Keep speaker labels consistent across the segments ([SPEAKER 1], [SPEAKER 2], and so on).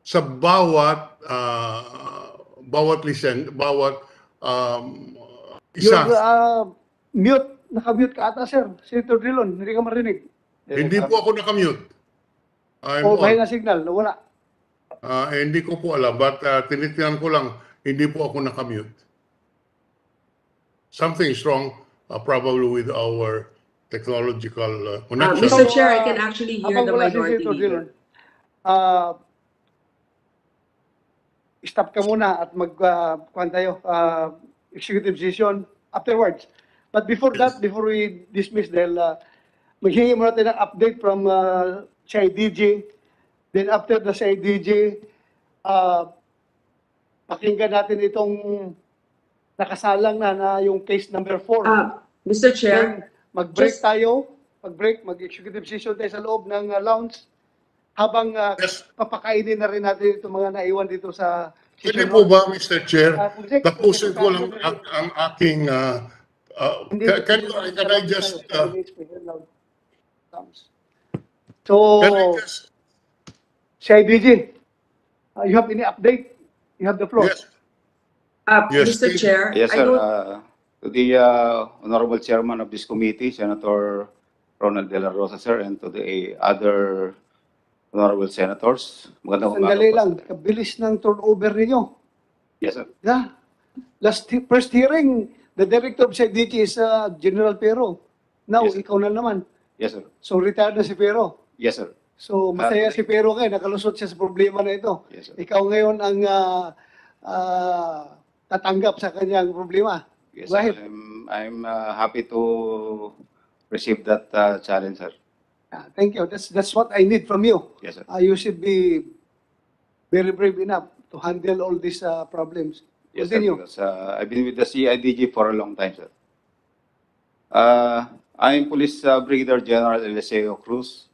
[SPEAKER 1] sa bawat listen, bawat
[SPEAKER 2] You're
[SPEAKER 1] isa.
[SPEAKER 2] mute. Naka-mute ka ata, sir. Senator Drilon, hindi ka marinig.
[SPEAKER 1] Hindi po ako nakamute. I'm
[SPEAKER 2] O
[SPEAKER 1] on.
[SPEAKER 2] mahina signal, nawala.
[SPEAKER 1] Hindi ko po alam, but tinitinan ko lang, hindi po ako nakamute. Something is wrong, probably with our technological connection.
[SPEAKER 3] Mr. Chair, I can actually hear
[SPEAKER 2] habang
[SPEAKER 3] the
[SPEAKER 2] wala si
[SPEAKER 3] minority
[SPEAKER 2] Senator
[SPEAKER 3] leader.
[SPEAKER 2] Drilon, stop ka muna at mag-kuhan tayo, executive session afterwards. But before that, before we dismiss dahil maghingi muna tayo ng update from CIDG. Then after the CIDG, pakinggan natin itong nakasalang na yung case number 4.
[SPEAKER 3] Mr. Chair,
[SPEAKER 2] Then mag-break
[SPEAKER 3] just-
[SPEAKER 2] tayo, mag-executive session tayo sa loob ng lounge habang
[SPEAKER 1] Yes.
[SPEAKER 2] papakainin na rin natin itong mga naiwan dito sa
[SPEAKER 1] Pwede po ba, Mr. Chair, tapusin ko lang
[SPEAKER 2] Hindi.
[SPEAKER 1] ang aking... can I just...
[SPEAKER 2] So,
[SPEAKER 1] can I just...
[SPEAKER 2] CIDG, you have any update? You have the floor.
[SPEAKER 1] Yes. Yes,
[SPEAKER 3] Mr.
[SPEAKER 1] please.
[SPEAKER 3] Chair,
[SPEAKER 4] Yes,
[SPEAKER 3] I
[SPEAKER 4] sir.
[SPEAKER 3] don't,
[SPEAKER 4] To the Honorable Chairman of this committee, Senator Ronald De La Rosa, sir, and to the other Honorable Senators. Magandang umaga
[SPEAKER 2] Sandali
[SPEAKER 4] po,
[SPEAKER 2] lang,
[SPEAKER 4] sir.
[SPEAKER 2] kabilis ng turnover ninyo.
[SPEAKER 4] Yes, sir.
[SPEAKER 2] Yeah. First hearing, the director of CIDG is General Pero. Now,
[SPEAKER 4] Yes, sir.
[SPEAKER 2] ikaw na naman.
[SPEAKER 4] Yes, sir.
[SPEAKER 2] So, retired na si Pero.
[SPEAKER 4] Yes, sir.
[SPEAKER 2] So, masaya si Pero ngayon, nakalusot siya sa problema na ito.
[SPEAKER 4] Yes, sir.
[SPEAKER 2] Ikaw ngayon ang tatanggap sa kanyang problema.
[SPEAKER 4] Yes,
[SPEAKER 2] Go
[SPEAKER 4] sir.
[SPEAKER 2] ahead.
[SPEAKER 4] I'm happy to receive that challenge, sir.
[SPEAKER 2] Thank you. That's what I need from you.
[SPEAKER 4] Yes, sir.
[SPEAKER 2] You should be very brave enough to handle all these problems.
[SPEAKER 4] Yes, sir.
[SPEAKER 2] Continue.
[SPEAKER 4] Because I've been with the CIDG for a long time, sir. I'm Police Brigadier General Eliseo Cruz,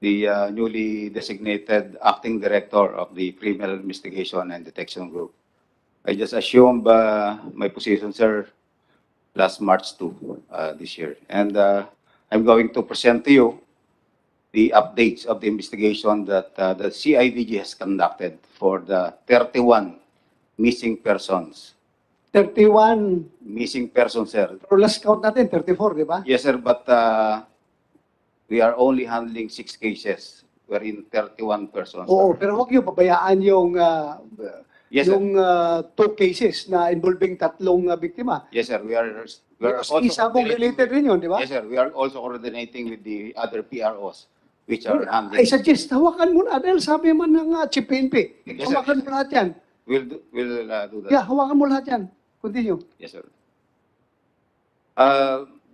[SPEAKER 4] the newly designated Acting Director of the Criminal Investigation and Detection Group. I just assumed my position, sir, last March 2 this year. And I'm going to present to you the updates of the investigation that the CIDG has conducted for the 31 missing persons.
[SPEAKER 2] 31,
[SPEAKER 4] Missing persons, sir.
[SPEAKER 2] pero last count natin, 34, di ba?
[SPEAKER 4] Yes, sir, but we are only handling 6 cases wherein 31 persons.
[SPEAKER 2] Oo, pero huwag niyo pabayaan yung,
[SPEAKER 4] Yes, sir.
[SPEAKER 2] yung 2 cases na involving 3 biktima.
[SPEAKER 4] Yes, sir. We are
[SPEAKER 2] Because
[SPEAKER 4] also
[SPEAKER 2] isa mong related rin yun, di ba?
[SPEAKER 4] Yes, sir. We are also coordinating with the other PROs which are
[SPEAKER 2] I
[SPEAKER 4] handling.
[SPEAKER 2] suggest, hawakan mo na dahil sabi man ng Chief PNP.
[SPEAKER 4] Yes, sir.
[SPEAKER 2] Hawakan mo lahat yan.
[SPEAKER 4] We'll do that.
[SPEAKER 2] Yeah, hawakan mo lahat yan. Continue.
[SPEAKER 4] Yes, sir.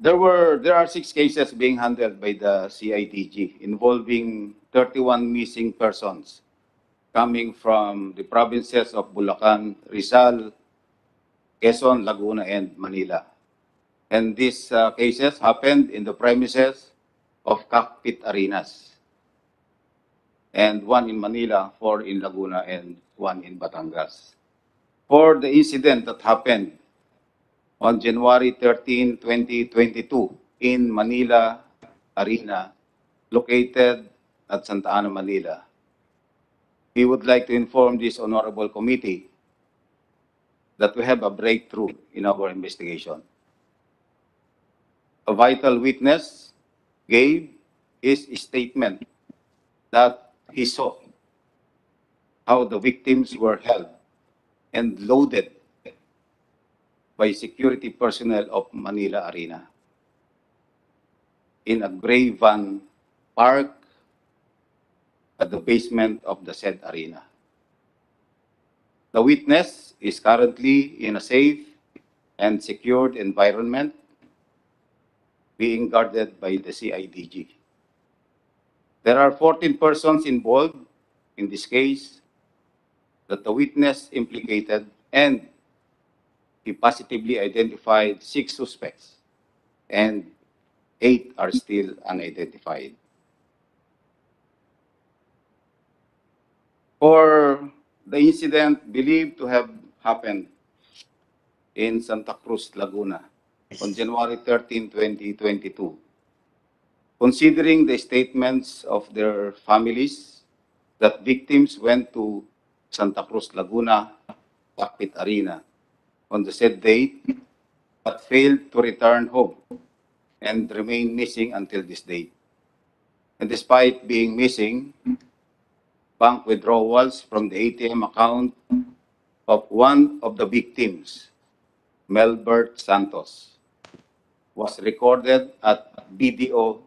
[SPEAKER 4] There are 6 cases being handled by the CIDG involving 31 missing persons coming from the provinces of Bulacan, Rizal, Quezon, Laguna, and Manila. And these cases happened in the premises of Cockpit Arenas. And 1 in Manila, 4 in Laguna, and 1 in Batangas. For the incident that happened on January 13, 2022 in Manila Arena, located at Santa Ana, Manila, we would like to inform this honorable committee that we have a breakthrough in our investigation. A vital witness gave his statement that he saw how the victims were held and loaded by security personnel of Manila Arena in a gray van parked at the basement of the said arena. The witness is currently in a safe and secured environment being guarded by the CIDG. There are 14 persons involved in this case that the witness implicated, and he positively identified 6 suspects, and 8 are still unidentified. For the incident believed to have happened in Santa Cruz, Laguna, on January 13, 2022, considering the statements of their families that victims went to Santa Cruz, Laguna, Cockpit Arena on the said date, but failed to return home and remain missing until this date. And despite being missing, bank withdrawals from the ATM account of one of the victims, Melbert Santos, was recorded at BDO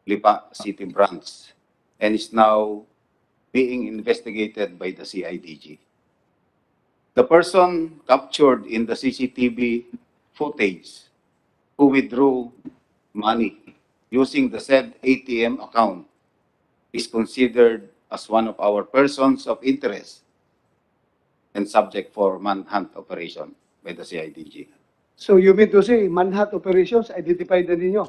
[SPEAKER 4] Lipa City Branch and is now being investigated by the CIDG. The person captured in the CCTV footage who withdrew money using the said ATM account is considered as one of our persons of interest and subject for manhunt operation by the CIDG.
[SPEAKER 2] So you mean to say, manhunt operations, identified na ninyo?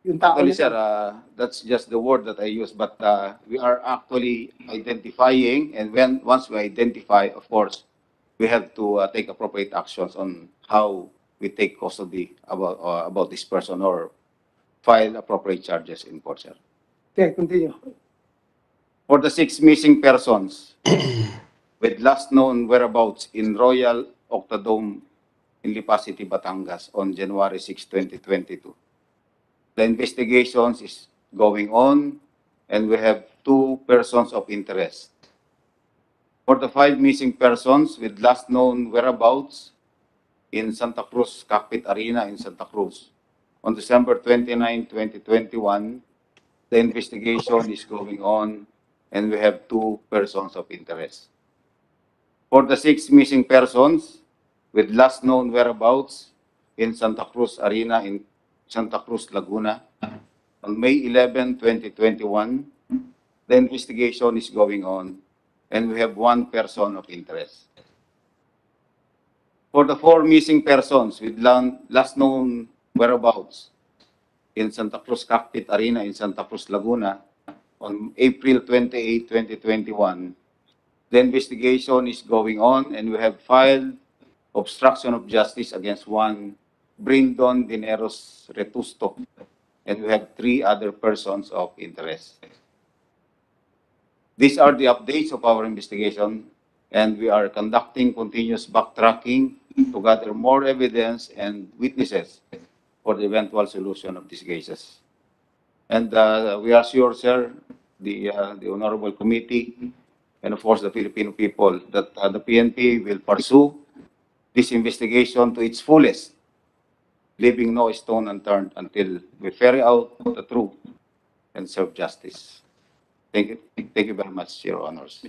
[SPEAKER 2] Yung tao
[SPEAKER 4] Actually,
[SPEAKER 2] na
[SPEAKER 4] sir,
[SPEAKER 2] yun.
[SPEAKER 4] that's just the word that I use, but we are actually identifying, and once we identify, of course, we have to take appropriate actions on how we take custody about this person or file appropriate charges in court, sir.
[SPEAKER 2] Okay, continue.
[SPEAKER 4] For the 6 missing persons with last known whereabouts in Royal Octodome in Lipa City, Batangas on January 6, 2022. The investigations is going on, and we have 2 persons of interest. For the 5 missing persons with last known whereabouts in Santa Cruz Cockpit Arena in Santa Cruz on December 29, 2021, the investigation is going on, and we have 2 persons of interest. For the 6 missing persons with last known whereabouts in Santa Cruz Arena in Santa Cruz, Laguna, on May 11, 2021, the investigation is going on, and we have 1 person of interest. For the 4 missing persons with last known whereabouts in Santa Cruz Cockpit Arena in Santa Cruz, Laguna, on April 28, 2021, the investigation is going on, and we have filed obstruction of justice against 1 Brindon Dineros Retusto, and we have 3 other persons of interest. These are the updates of our investigation, and we are conducting continuous backtracking to gather more evidence and witnesses for the eventual solution of these cases. And we are sure, sir, the Honorable Committee, and of course the Filipino people, that the PNP will pursue this investigation to its fullest, leaving no stone unturned until we ferry out the truth and serve justice. Thank you very much, Your Honors.